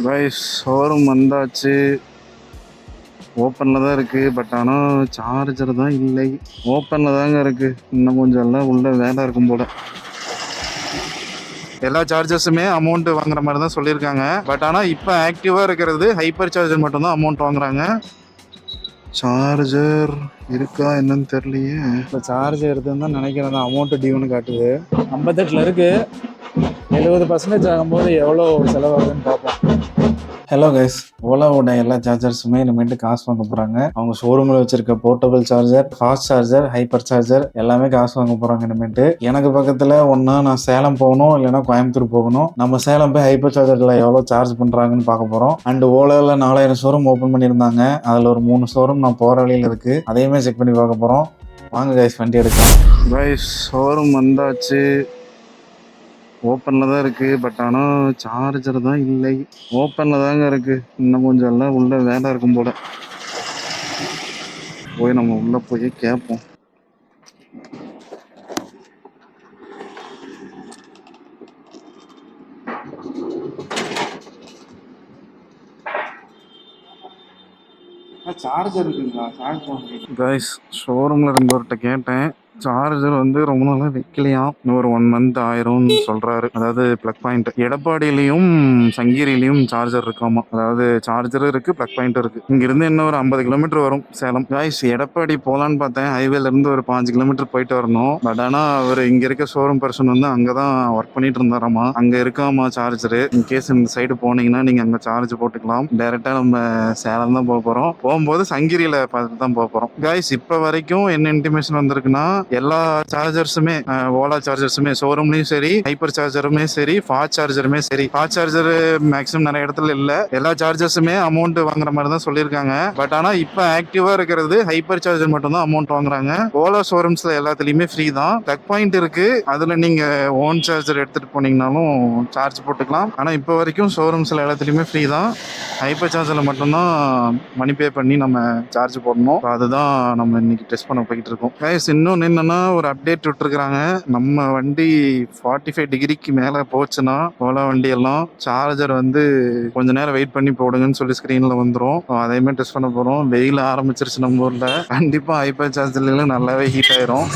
Guys showroom வந்தாச்சு. ஓப்பனில் தான் இருக்குது. பட் ஆனால் சார்ஜர் தான் இல்லை. ஓப்பனில் தாங்க இருக்குது. இன்னும் கொஞ்சம் எல்லாம் உள்ள வேலை இருக்கும் போல். எல்லா சார்ஜர்ஸுமே அமௌண்ட் வாங்குற மாதிரி தான் சொல்லியிருக்காங்க. பட் ஆனால் இப்போ ஆக்டிவாக இருக்கிறது ஹைப்பர் சார்ஜர் மட்டும்தான் அமௌண்ட் வாங்குறாங்க. சார்ஜர் இருக்கா என்னன்னு தெரியலையே. இப்போ சார்ஜர் இருக்குன்னு தான் நினைக்கிறேன். அமௌண்ட்டு டியூன்னு காட்டுது. 58 இருக்குது. 70% ஆகும்போது எவ்வளோ செலவாகுதுன்னு பார்ப்போம். ஹலோ கைஸ், ஓலாவோட எல்லா சார்ஜர்ஸுமே இனிமேட்டு காசு வாங்க போகிறாங்க. அவங்க ஷோரூமில் வச்சிருக்க portable charger, fast charger, hyper charger எல்லாமே காசு வாங்க போகிறாங்க இனிமேட்டு. எனக்கு பக்கத்தில் ஒன்றா நான் சேலம் போகணும், இல்லைனா கோயம்புத்தூர் போகணும். நம்ம சேலம் போய் ஹைப்பர் சார்ஜரில் எவ்வளோ சார்ஜ் பண்ணுறாங்கன்னு பார்க்க போகிறோம். அண்ட் ஓலாவில் 4000 ஷோரூம் ஓப்பன் பண்ணியிருந்தாங்க. அதில் ஒரு 3 ஷோரூம் நான் போகிற வழியில் இருக்குது. அதையுமே செக் பண்ணி பார்க்க போகிறோம். வாங்க கைஸ், வண்டி எடுக்கலாம். கைஸ் ஷோரூம் வந்தாச்சு. ஓப்பனில் தான் இருக்குது. பட் ஆனால் சார்ஜர் தான் இல்லை. ஓப்பனில் தாங்க இருக்குது. இன்னும் கொஞ்சம் எல்லாம் உள்ள வேலை இருக்கும் போல். போய் நம்ம உள்ளே போய் கேட்போம். சார்ஜர் இருக்குங்களா? கைஸ் ஷோரூமில் இருந்தவர்கிட்ட கேட்டேன். சார்ஜர் வந்து ரொம்ப நாளாக வைக்கலையாம். இன்னும் ஒரு 1 மந்த் ஆயிரும்னு சொல்றாரு. அதாவது பிளக் பாயிண்ட் எடப்பாடியிலையும் சங்ககிரியிலையும் சார்ஜர் இருக்காமா. அதாவது சார்ஜரும் இருக்கு, பிளக் பாயிண்ட்டும் இருக்கு. இங்க இருந்து இன்னும் ஒரு 50 கிலோமீட்டர் வரும் சேலம். காய்ஸ் எடப்பாடி போலான்னு பார்த்தேன். ஹைவேல இருந்து ஒரு 5 கிலோமீட்டர் போயிட்டு வரணும். பட் ஆனா அவர் இங்க இருக்க ஷோரூம் பர்சன் வந்து அங்கதான் ஒர்க் பண்ணிட்டு இருந்தாராமா. அங்க இருக்காமா சார்ஜரு. இன்கேஸ் இந்த சைடு போனீங்கன்னா நீங்க அங்க சார்ஜ் போட்டுக்கலாம். டைரக்டா நம்ம சேலம் தான் போக போறோம். போகும்போது சங்ககிரியில பார்த்து தான் போக போறோம். காய்ஸ் இப்ப வரைக்கும் என்ன இன்டிமேஷன் வந்திருக்குன்னா, எல்லா சார்ஜர்ஸுமே ஓலா சார்ஜர்ஸுமே ஷோரூம்லயும் சரி, ஹைப்பர் சார்ஜருமே சரி, ஃபாஸ்ட் சார்ஜருமே சரி. ஃபாஸ்ட் சார்ஜர் மேக்ஸிமம் நிறைய இடத்துல இல்ல. எல்லா சார்ஜர்ஸுமே அமௌண்ட் வாங்குற மாதிரி தான் சொல்லியிருக்காங்க. பட் ஆனா இப்ப ஆக்டிவா இருக்கிறது ஹைப்பர் சார்ஜர் மட்டும் தான் அமௌண்ட் வாங்குறாங்க. ஓலா ஷோரூம்ஸ்ல எல்லாத்துலயுமே ஃப்ரீ தான். பிளக் பாயிண்ட் இருக்கு. அதுல நீங்க ஓன் சார்ஜர் எடுத்துட்டு போனீங்கனாலும் சார்ஜ் போட்டுக்கலாம். ஆனா இப்ப வரைக்கும் ஷோரூம்ஸ்ல எல்லாத்துலயுமே ஃப்ரீ தான். ஹைப்பர் சார்ஜர்ல மட்டும்தான் மணி பே பண்ணி நம்ம சார்ஜ் போடணும். அதுதான் நம்ம இன்னைக்கு டெஸ்ட் பண்ண போயிட்டு இருக்கோம். இன்னொன்னு என்னன்னா, ஒரு அப்டேட் விட்டுருக்காங்க. நம்ம வண்டி 45 டிகிரிக்கு மேல போச்சுன்னா ஓலா வண்டி எல்லாம் சார்ஜர் வந்து கொஞ்ச நேரம் வெயிட் பண்ணி போடுங்கன்னு சொல்லி ஸ்கிரீன்ல வந்துடும். அதையுமே டெஸ்ட் பண்ண போறோம். வெயில் ஆரம்பிச்சிருச்சு நம்ம ஊர்ல. கண்டிப்பா ஹைப்பர் சார்ஜர்ல நல்லாவே ஹீட் ஆயிரும்.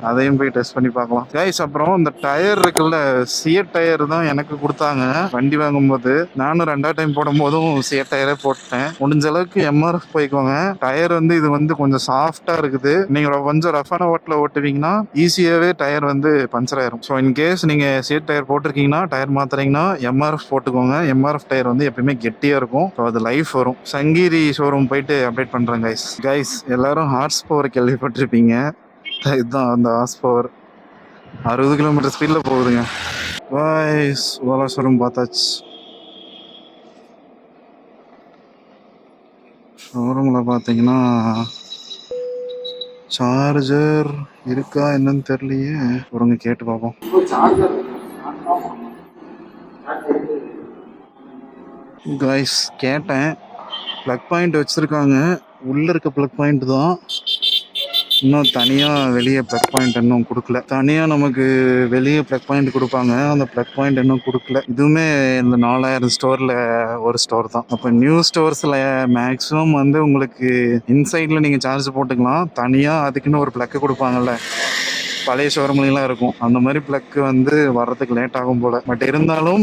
அதையும் போய் டெஸ்ட் பண்ணி பார்க்கலாம் கைஸ். அப்புறம் இந்த டயர் இருக்குல்ல, சியட் டயர் தான் எனக்கு கொடுத்தாங்க வண்டி வாங்கும்போது. நானும் 2வது டைம் போடும் போதும் சியட் டயரே போட்டேன். முடிஞ்ச அளவுக்கு எம்ஆர்எஃப் போய்க்கோங்க. டயர் வந்து இது வந்து கொஞ்சம் சாஃப்டா இருக்குது. நீங்க கொஞ்சம் ரஃபான ஓட்டில் ஓட்டுவீங்கன்னா ஈஸியாவே டயர் வந்து பஞ்சர் ஆயிரும். ஸோ இன்கேஸ் நீங்க சியட் டயர் போட்டிருக்கீங்கன்னா, டயர் மாத்துறீங்கன்னா எம்ஆர்எஃப் போட்டுக்கோங்க. எம்ஆர்எஃப் டயர் வந்து எப்பயுமே கெட்டியா இருக்கும். ஸோ அது லைஃப் வரும். சங்ககிரி ஷோரூம் போயிட்டு அப்டேட் பண்றேன் கைஸ். எல்லாரும் ஹார்ஸ் பவர் கேள்விப்பட்டிருப்பீங்க. இதுதான் அந்த ஹார்ஸ் பவர். 60 கிலோமீட்டர் ஸ்பீட்ல போகுதுங்க. வாய்ஸ் ஓலா ஷோரூம் பார்த்தாச்சு. ஷோரூம்ல பார்த்தீங்கன்னா சார்ஜர் இருக்கா என்னன்னு தெரியலையே. ஒருங்க கேட்டு பார்ப்போம். காய்ஸ் கேட்டேன். பிளக் பாயிண்ட் வச்சிருக்காங்க. உள்ள இருக்க பிளக் பாயிண்ட் தான். இன்னும் தனியாக வெளியே ப்ளக் பாயிண்ட் இன்னும் கொடுக்கல. தனியாக நமக்கு வெளியே ப்ளக் பாயிண்ட் கொடுப்பாங்க. அந்த ப்ளக் பாயிண்ட் இன்னும் கொடுக்கல. இதுவுமே இந்த 4000 ஸ்டோரில் ஒரு ஸ்டோர் தான். அப்போ நியூ ஸ்டோர்ஸில் மேக்ஸிமம் வந்து உங்களுக்கு இன்சைடில் நீங்கள் சார்ஜ் போட்டுக்கலாம். தனியாக அதுக்குன்னு ஒரு ப்ளக்கு கொடுப்பாங்கல்ல, பழைய ஷோரூம்லாம் இருக்கும். அந்த மாதிரி பிளக் வந்து வர்றதுக்கு லேட் ஆகும் போல. பட் இருந்தாலும்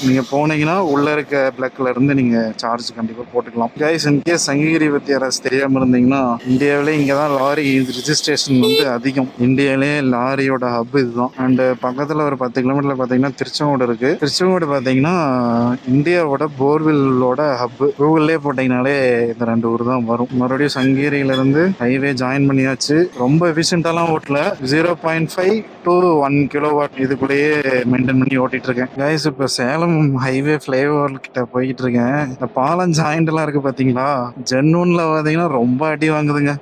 நீங்க போனீங்கன்னா உள்ள இருக்க பிளக்ல இருந்து நீங்க சார்ஜ் கண்டிப்பா போட்டுக்கலாம். கைஸ் இன்கேஸ் சங்ககிரி பத்தி யாராவது தெரியாம இருந்தீங்கன்னா, இந்தியாவிலே இங்கதான் லாரி ரிஜிஸ்ட்ரேஷன் வந்து அதிகம். இந்தியாவிலே லாரியோட ஹப் இதுதான். அண்ட் பக்கத்துல ஒரு 10 கிலோமீட்டர்ல பாத்தீங்கன்னா திருச்செங்கோடு இருக்கு. திருச்செங்கோடு பாத்தீங்கன்னா இந்தியாவோட போர்வெல்லோட ஹப். கூகுள்லேயே போட்டீங்கனாலே இந்த 2 ஊர் தான் வரும். மறுபடியும் சங்ககிரியில இருந்து ஹைவே ஜாயின் பண்ணியாச்சு. ரொம்ப எஃபிஷியன்டாலாம் ஓட்டல. 0.5 to 1 கிலோவாட் இதுக்குள்ளேயே மெயின்டைன் பண்ணி ஓட்டிட்டு இருக்கேன். கைஸ் இப்போ சேலம் ஹைவே ஃபிளைஓவர் கிட்ட போயிட்டு இருக்கேன். இந்த பாலம் ஜாயிண்ட் எல்லாம் இருக்கு பாத்தீங்களா, ஜென்வன்ல பாத்தீங்கன்னா ரொம்ப அடி வாங்குதுங்க.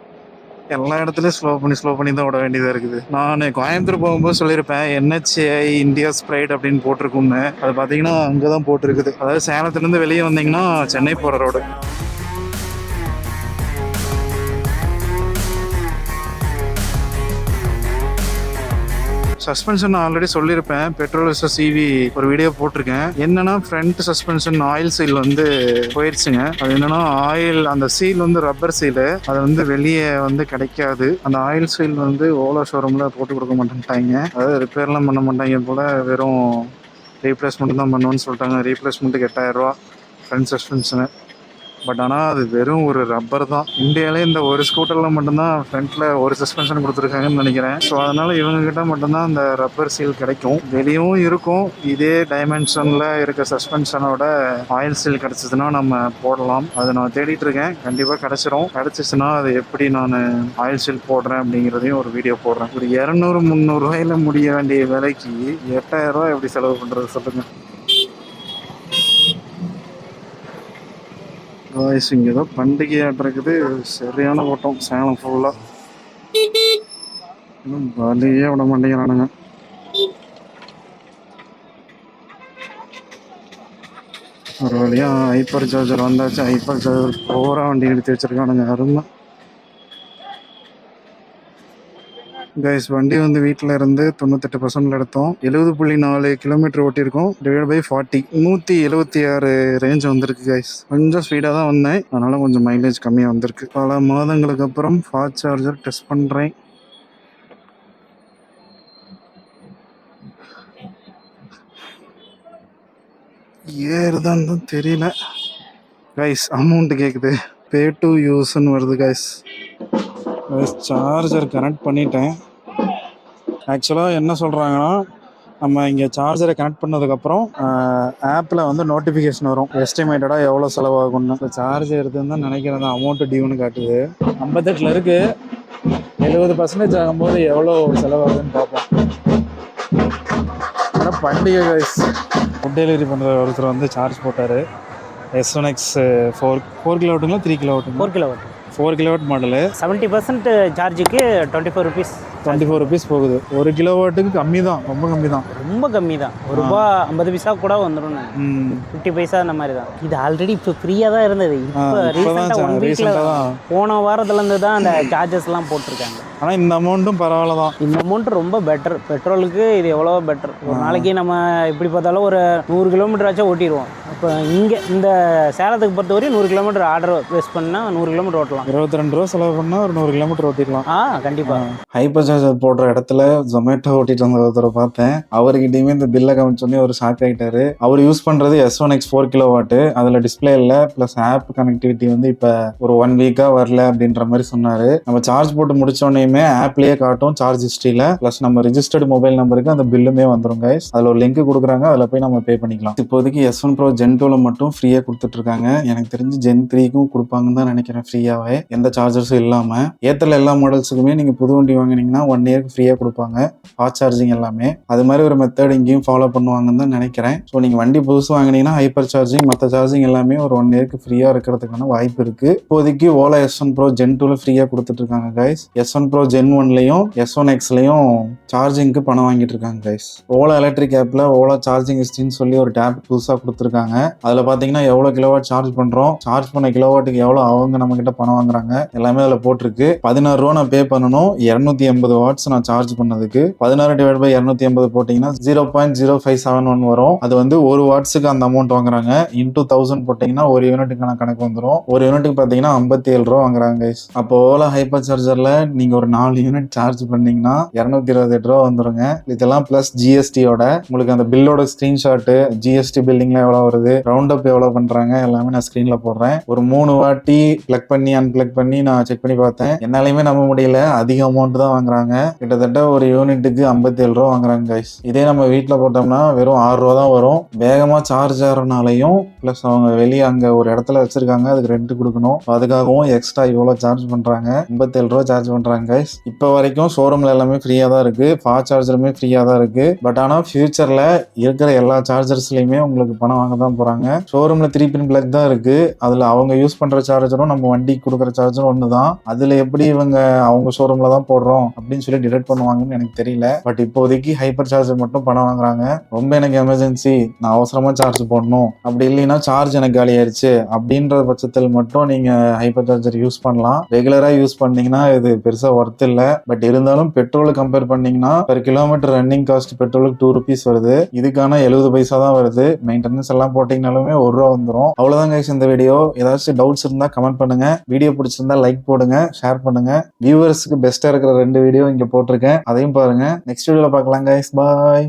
எல்லா இடத்துலயும் ஸ்லோ பண்ணி தான் ஓட வேண்டியதா இருக்குது. நான் கோயம்புத்தூர் போகும்போது சொல்லியிருப்பேன் NHAI இந்தியாஸ் ப்ரைட் அப்படின்னு போட்டிருக்கும்னு. அது பாத்தீங்கன்னா அங்கதான் போட்டிருக்குது. அதாவது சேலத்துல இருந்து வெளியே வந்தீங்கன்னா சென்னை போற ரோடு. சஸ்பென்ஷன் ஆல்ரெடி சொல்லியிருப்பேன், பெட்ரோல் வெர்சஸ் இவி ஒரு வீடியோ போட்டிருக்கேன். என்னன்னா ஃப்ரண்ட் சஸ்பென்ஷன் ஆயில் சீல் வந்து போயிடுச்சுங்க. அது என்னன்னா ஆயில் அந்த சீல் வந்து ரப்பர் சீலு, அது வந்து வெளியே வந்து கிடைக்காது. அந்த ஆயில் சீல் வந்து ஓலா ஷோரூம்ல போட்டு கொடுக்க மாட்டேன்ட்டாங்க. அதாவது ரிப்பேர்லாம் பண்ண மாட்டாங்க போல, வெறும் ரீப்ளேஸ்மெண்ட் தான் பண்ணுவேன்னு சொல்லிட்டாங்க. ரீப்ளேஸ்மெண்ட்டுக்கு 8000 ரூபா ஃப்ரண்ட் சஸ்பென்ஷனு. பட் ஆனால் அது வெறும் ஒரு ரப்பர் தான். இந்தியாவிலே இந்த ஒரு ஸ்கூட்டரில் மட்டும்தான் ஃப்ரண்ட்டில் ஒரு சஸ்பென்ஷன் கொடுத்துருக்காங்கன்னு நினைக்கிறேன். ஸோ அதனால் இவங்ககிட்ட மட்டும்தான் அந்த ரப்பர் சீல் கிடைக்கும். வெளியும் இருக்கும். இதே டைமென்ஷனில் இருக்க சஸ்பென்ஷனோட ஆயில் சீல் கிடச்சிதுன்னா நம்ம போடலாம். அதை நான் தேடிட்டு இருக்கேன். கண்டிப்பாக கிடச்சிரும். கிடச்சிச்சுன்னா அது எப்படி நான் ஆயில் சீல் போடுறேன் அப்படிங்கிறதையும் ஒரு வீடியோ போடுறேன். ஒரு 200-300 ரூபாயில் முடிய வேண்டிய விலைக்கு 8000 ரூபா எப்படி செலவு பண்ணுறது சொல்லுங்கள். இங்கே ஏதோ பண்டிகையாட்டு இருக்குது. சரியான ஓட்டம் சேலம் ஃபுல்லாக. இன்னும் வழியே விட மாட்டேங்கிறானுங்க. ஒரு வழியாக ஹைப்பர் சார்ஜர் வந்தாச்சு. ஹைப்பர் சார்ஜர் போகிற வண்டி எடுத்து வச்சுருக்கானுங்க. அருமை கைஸ். வண்டி வந்து வீட்டில் இருந்து 98% எடுத்தோம். 70.4 கிலோமீட்டர் ஓட்டியிருக்கோம். டிவைட் பை 40 176 ரேஞ்ச் வந்திருக்கு கைஸ். கொஞ்சம் ஸ்பீடாக தான் வந்தேன், அதனால கொஞ்சம் மைலேஜ் கம்மியாக வந்திருக்கு. பல மாதங்களுக்கு அப்புறம் ஃபாஸ்ட் சார்ஜர் டெஸ்ட் பண்ணுறேன். ஏறுதான் தான் தெரியல கைஸ். அமௌண்ட்டு கேட்குது. பே டு யூஸ்ன்னு வருது கைஸ். சார்ஜர் கனெக்ட் பண்ணிட்டேன். ஆக்சுவலாக என்ன சொல்கிறாங்கன்னா, நம்ம இங்கே சார்ஜரை கனெக்ட் பண்ணதுக்கப்புறம் ஆப்பில் வந்து நோட்டிஃபிகேஷன் வரும், எஸ்டிமேட்டடாக எவ்வளோ செலவாகும்னு. இப்போ சார்ஜர் எடுத்துன்னு தான் நினைக்கிறேன். அந்த அமௌண்ட்டு டியூன்னு காட்டுது. 58 இருக்குது. 70% ஆகும்போது எவ்வளோ செலவாகுதுன்னு பார்ப்போம். ஆனால் பண்டிகை கைஸ். ஃபுட் டெலிவரி பண்ணுற ஒருத்தர் வந்து சார்ஜ் போட்டார். S1X 4 கிலோவாட்டுங்களா 3 கிலோவாட்டுங்களா? 4 kilowatt. 4 kilowatt model. 70% சார்ஜுக்கு 24 rupees. 24 rupees போகுது. 1 கிலோவாட்டுக்கு கம்மி தான், ரொம்ப கம்மி தான். ரொம்ப கம்மி தான். ₹1.50 கூட வந்துடும். 50 பைசா அந்த மாதிரி தான். இது ஆல்ரெடி இப்போ ஃப்ரீயாக தான் இருந்தது. இப்போ ரீசெண்டாக 1 வீக்கில் போன வாரத்துலேருந்து தான் அந்த சார்ஜஸ்லாம் போட்டிருக்காங்க. ஆனால் இந்த அமௌண்ட்டும் பரவாயில்ல தான். இந்த அமௌண்ட் ரொம்ப பெட்டர். பெட்ரோலுக்கு இது எவ்வளோ பெட்டர். ஒரு நாளைக்கு நம்ம எப்படி பார்த்தாலும் ஒரு 100 கிலோமீட்டர் ஆச்சும் ஓட்டிடுவோம். இப்போ இங்கே இந்த சேலத்துக்கு பொறுத்தவரையும் 100 கிலோமீட்டர் ஆர்டர் வேஸ்ட் பண்ணால் 100 கிலோமீட்டர் ஓட்டலாம். 22 ரூபா செலவு பண்ணால் ஒரு 100 கிலோமீட்டர் ஓட்டிடலாம். கண்டிப்பாக. ஹைப்பர் சார்ஜர் போடுற இடத்துல ஜொமேட்டோ ஓட்டிட்டு வந்த ஒருத்தரை பார்த்தேன். அவர்கிட்டயுமே இந்த பில்லை காமிச்சோன்னே ஒரு ஷாக் ஆகிட்டாரு. அவர் யூஸ் பண்ணுறது S1X 4 கிலோவாட்டு. அதில் டிஸ்பிளே இல்லை, ப்ளஸ் ஆப் கனெக்டிவிட்டி வந்து இப்போ ஒரு 1 வீக்காக வரல அப்படின்ற மாதிரி சொன்னார். நம்ம சார்ஜ் போட்டு முடிச்சோடனேயுமே ஆப்லேயே காட்டும் சார்ஜ் ஹிஸ்ட்ரியில், ப்ளஸ் நம்ம ரிஜிஸ்டர்டு மொபைல் நம்பருக்கு அந்த பில்லுமே வந்துடும் கைஸ். அதில் ஒரு லிங்க் கொடுக்குறாங்க, அதில் போய் நம்ம பே பண்ணிக்கலாம். இப்போதைக்கு S1 Pro Gen 2ல மட்டும் ஃப்ரீயாக கொடுத்துட்டு இருக்காங்க. எனக்கு தெரிஞ்சு Gen 3க்கும் கொடுப்பாங்கன்னு தான் நினைக்கிறேன், ஃப்ரீயாகவே, எந்த சார்ஜர்ஸும் இல்லாமல். ஏர்டெல் எல்லா மாடல்ஸுக்குமே நீங்கள் புது வண்டி வாங்கினீங்கன்னா 1 இயருக்கு ஃப்ரீயாக கொடுப்பாங்க, ஃபாஸ்ட் சார்ஜிங் எல்லாமே. அது மாதிரி ஒரு மெத்தட் இங்கேயும் ஃபாலோ பண்ணுவாங்கன்னு தான் நினைக்கிறேன். ஸோ நீங்கள் வண்டி புதுசு வாங்கினீங்கன்னா ஹைப்பர் சார்ஜிங், மற்ற சார்ஜிங் எல்லாமே ஒரு 1 இயருக்கு ஃப்ரீயாக இருக்கிறதுக்கான வாய்ப்பு இருக்குது. இப்போதைக்கு ஓலா S1 Pro Gen 2ல ஃப்ரீயாக கொடுத்துட்டு இருக்காங்க கைஸ். S1 Pro Gen 1லையும் S1Xலையும் சார்ஜிங்க்கு பணம் வாங்கிட்டு இருக்காங்க கைஸ். ஓலா எலக்ட்ரிக் ஆப்பில் ஓலா சார்ஜிங் ஹிஸ்ட்ரின்னு சொல்லி ஒரு டேப் புதுசாக கொடுத்துருக்காங்க. அதில் பார்த்தீங்கன்னா எவ்வளோ கிலோவாட் சார்ஜ் பண்ணுறோம், சார்ஜ் பண்ண கிலோவாட்டுக்கு எவ்வளோ அவங்க நம்ம கிட்ட பணம் வாங்குறாங்க எல்லாமே அதில் போட்டிருக்கு. 16 ரூபா நான் பே பண்ணணும். 280 வாட்ஸ் நான் சார்ஜ் பண்ணதுக்கு 16/280 போட்டிங்கன்னா 0.0571 வரும். அது வந்து 1 வாட்ஸுக்கு அந்த அமௌண்ட் வாங்குறாங்க. இன்டூ 1000 போட்டிங்கன்னா ஒரு யூனிட்டுக்கான கணக்கு வந்துடும். ஒரு யூனிட்டுக்கு பார்த்தீங்கன்னா 57 ரூபா வாங்குறாங்க கைஸ். அப்போ ஓலா ஹைப்பர் சார்ஜரில் நீங்கள் ஒரு 4 யூனிட் சார்ஜ் பண்ணீங்கன்னா 228 ரூபா வந்துருங்க. இதெல்லாம் பிளஸ் ஜிஎஸ்டியோட உங்களுக்கு அந்த பில்லோட ஸ்கிரீன்ஷாட்டு, ஜிஎஸ்டி பில்லிங்லாம் எவ்வளோ வருது, ரவுண்ட் அப் எவ்வளோ பண்ணுறாங்க எல்லாமே நான் ஸ்க்ரீனில் போடுறேன். ஒரு 3 வாட்டி பிளக் பண்ணி அன்பிளக் பண்ணி நான் செக் பண்ணி பார்த்தேன். என்னாலையுமே நம்ப முடியல, அதிக அமௌண்ட் தான் வாங்குறாங்க. கிட்டத்தட்ட ஒரு யூனிட்டுக்கு 57 ரூபா வாங்குறாங்க கைஸ். இதே நம்ம வீட்டில் போட்டோம்னா வெறும் 6 ரூபா தான் வரும். வேகமாக சார்ஜ் ஆகிறனாலையும் ப்ளஸ் அவங்க வெளியே அங்கே ஒரு இடத்துல வச்சிருக்காங்க, அதுக்கு ரெண்ட் கொடுக்கணும். அதுக்காகவும் எக்ஸ்ட்ரா இவ்வளோ சார்ஜ் பண்ணுறாங்க. 57 ரூபா சார்ஜ் பண்ணுறாங்க கைஸ். இப்போ வரைக்கும் ஷோரூமில் எல்லாமே ஃப்ரீயாக தான் இருக்குது, ஃபாஸ்ட் சார்ஜருமே ஃப்ரீயாக தான் இருக்குது. பட் ஆனால் ஃபியூச்சரில் இருக்கிற எல்லா சார்ஜர்ஸ்லையுமே உங்களுக்கு பணம் வாங்க தான் போறாங்க. ஷோரூம்ல 3 பின் பிளக் தான் இருக்கு. அதுல அவங்க யூஸ் பண்ற சார்ஜரும் நம்ம வண்டிக்கு கொடுக்குற சார்ஜரும் ஒண்ணுதான். அதுல எப்படி இவங்க அவங்க ஷோரூம்ல தான் போடுறோம் அப்படின்னு சொல்லி டிடெக்ட் பண்ணுவாங்கன்னு எனக்கு தெரியல. பட் இப்போதைக்கு ஹைப்பர் சார்ஜர் மட்டும் பணம் வாங்குறாங்க. ரொம்ப எனக்கு எமர்ஜென்சி, நான் அவசரமா சார்ஜ் போடணும், அப்படி இல்லைன்னா சார்ஜ் எனக்கு காலி ஆயிடுச்சு அப்படின்ற பட்சத்தில் மட்டும் நீங்க ஹைப்பர் சார்ஜர் யூஸ் பண்ணலாம். ரெகுலரா யூஸ் பண்ணீங்கன்னா இது பெருசா ஒர்த் இல்ல. பட் இருந்தாலும் பெட்ரோல் கம்பேர் பண்ணீங்கன்னா per கிலோமீட்டர் ரன்னிங் காஸ்ட் பெட்ரோலுக்கு 2 rupees வருது. இதுக்கான 70 பைசா தான் வருது. மெயின்டெனன்ஸ் எல்லாம் போட்டீங்கனாலுமே 1 ரூபா வந்துடும். அவ்வளவுதான் கைஸ் இந்த வீடியோ. ஏதாச்சும் டவுட்ஸ் இருந்தா கமெண்ட் பண்ணுங்க. வீடியோ பிடிச்சிருந்தா லைக் போடுங்க, ஷேர் பண்ணுங்க. வியூவர்ஸ்க்கு பெஸ்டா இருக்கிற 2 வீடியோ இங்க போட்டிருக்கேன், அதையும் பாருங்க. நெக்ஸ்ட் வீடியோல பார்க்கலாம் கைஸ். பாய்.